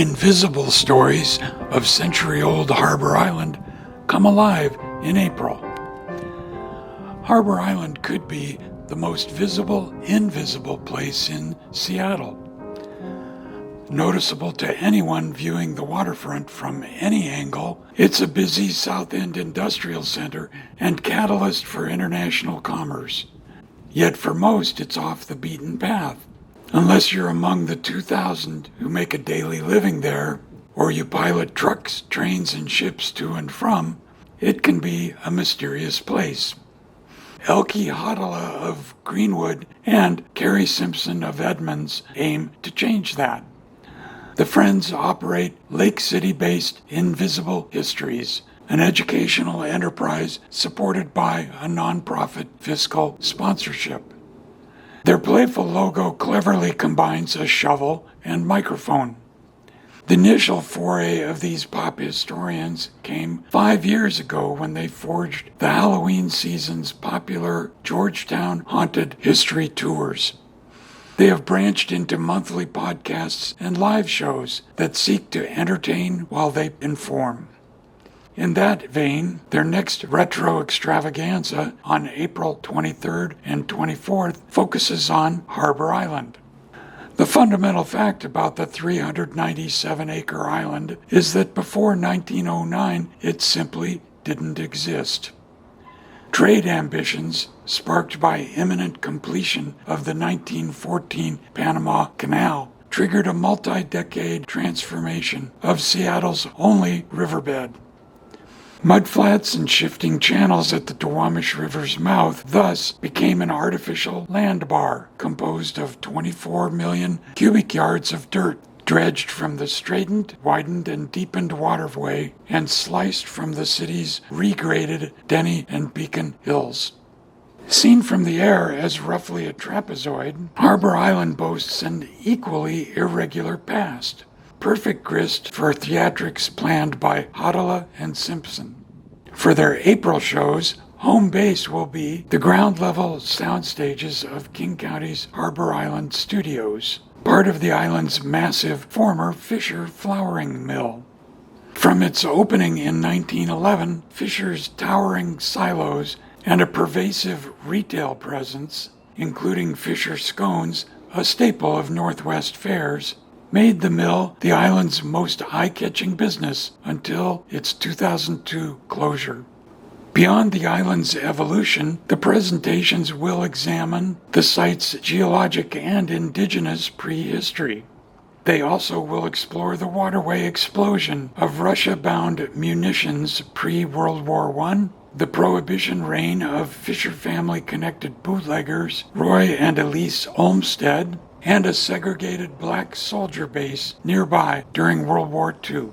Invisible stories of century-old Harbor Island come alive in April. Harbor Island could be the most visible, invisible place in Seattle. Noticeable to anyone viewing the waterfront from any angle, it's a busy South End industrial center and catalyst for international commerce. Yet for most, it's off the beaten path. Unless you're among the 2,000 who make a daily living there, or you pilot trucks, trains, and ships to and from, it can be a mysterious place. Elke Hautala of Greenwood and Cari Simson of Edmonds aim to change that. The Friends operate Lake City-based Invisible Histories, an educational enterprise supported by a nonprofit fiscal sponsorship. Their playful logo cleverly combines a shovel and microphone. The initial foray of these pop historians came 5 years ago when they forged the Halloween season's popular Georgetown Haunted History Tours. They have branched into monthly podcasts and live shows that seek to entertain while they inform. In that vein, their next retro extravaganza on April 23rd and 24th focuses on Harbor Island. The fundamental fact about the 397-acre island is that before 1909, it simply didn't exist. Trade ambitions, sparked by imminent completion of the 1914 Panama Canal, triggered a multi-decade transformation of Seattle's only riverbed. Mudflats and shifting channels at the Duwamish River's mouth thus became an artificial land bar composed of 24 million cubic yards of dirt dredged from the straightened, widened, and deepened waterway and sliced from the city's regraded Denny and Beacon Hills. Seen from the air as roughly a trapezoid, Harbor Island boasts an equally irregular past. Perfect grist for theatrics planned by Hautala and Simson. For their April shows, home base will be the ground-level sound stages of King County's Harbor Island Studios, part of the island's massive former Fisher flouring mill. From its opening in 1911, Fisher's towering silos and a pervasive retail presence, including Fisher scones, a staple of Northwest fairs, made the mill the island's most eye-catching business until its 2002 closure. Beyond the island's evolution, the presentations will examine the site's geologic and indigenous prehistory. They also will explore the waterway explosion of Russia-bound munitions pre-World War I, the prohibition reign of Fisher family-connected bootleggers Roy and Elise Olmsted, and a segregated black soldier base nearby during World War II.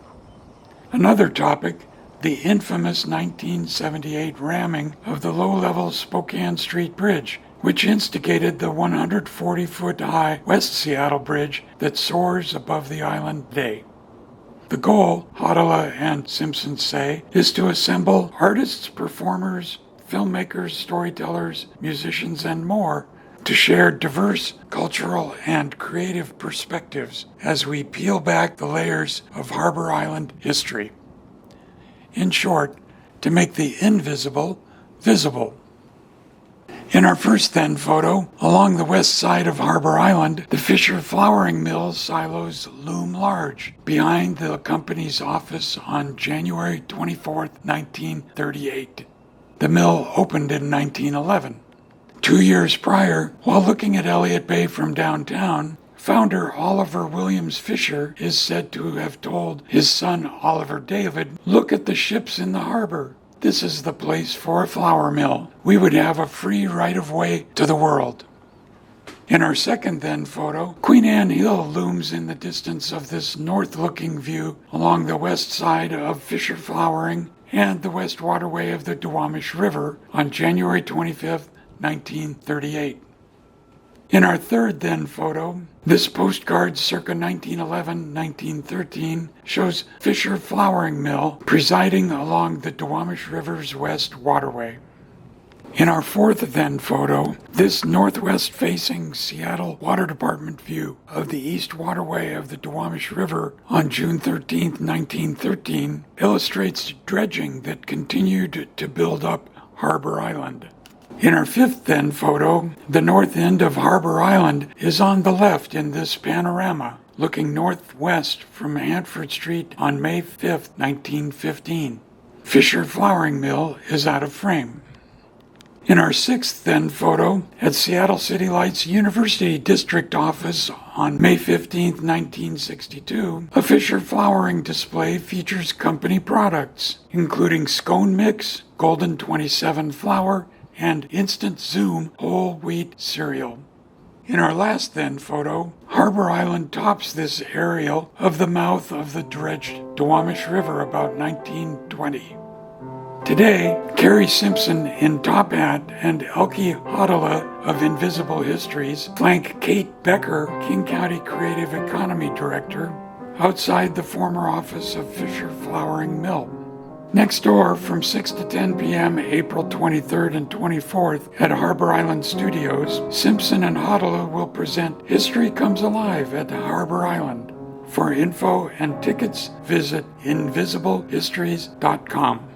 Another topic, the infamous 1978 ramming of the low-level Spokane Street Bridge, which instigated the 140-foot-high West Seattle Bridge that soars above the island today. The goal, Hautala and Simson say, is to assemble artists, performers, filmmakers, storytellers, musicians, and more to share diverse cultural and creative perspectives as we peel back the layers of Harbor Island history. In short, to make the invisible visible. In our first then photo, along the west side of Harbor Island, the Fisher flouring mill silos loom large behind the company's office on January 24, 1938. The mill opened in 1911. 2 years prior, while looking at Elliott Bay from downtown, founder Oliver Williams Fisher is said to have told his son Oliver David, "Look at the ships in the harbor. This is the place for a flour mill. We would have a free right-of-way to the world." In our second then photo, Queen Anne Hill looms in the distance of this north-looking view along the west side of Fisher Flouring and the west waterway of the Duwamish River on January 25th, 1938. In our third then photo, this postcard circa 1911-1913 shows Fisher Flouring Mill presiding along the Duwamish River's west waterway. In our fourth then photo, this northwest-facing Seattle Water Department view of the east waterway of the Duwamish River on June 13, 1913, illustrates dredging that continued to build up Harbor Island. In our fifth then photo, the north end of Harbor Island is on the left in this panorama, looking northwest from Hanford Street on May 5, 1915. Fisher Flouring Mill is out of frame. In our sixth then photo, at Seattle City Light's University District office on May 15, 1962, a Fisher Flowering display features company products, including Scone Mix, Golden 27 flour, and Instant Zoom whole wheat cereal. In our last then photo, Harbor Island tops this aerial of the mouth of the dredged Duwamish River about 1920. Today, Cari Simson in Top Hat and Elke Hautala of Invisible Histories flank Kate Becker, King County Creative Economy Director, outside the former office of Fisher Flowering Mill. Next door, from 6 to 10 p.m. April 23rd and 24th at Harbor Island Studios, Simson and Hautala will present History Comes Alive at Harbor Island. For info and tickets, visit invisiblehistories.com.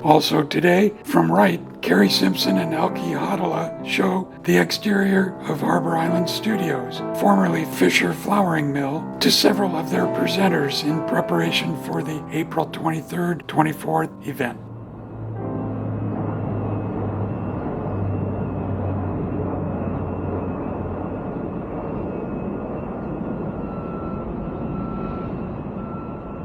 Also today, from Wright, Cari Simson and Elke Hautala show the exterior of Harbor Island Studios, formerly Fisher Flowering Mill, to several of their presenters in preparation for the April 23rd, 24th event.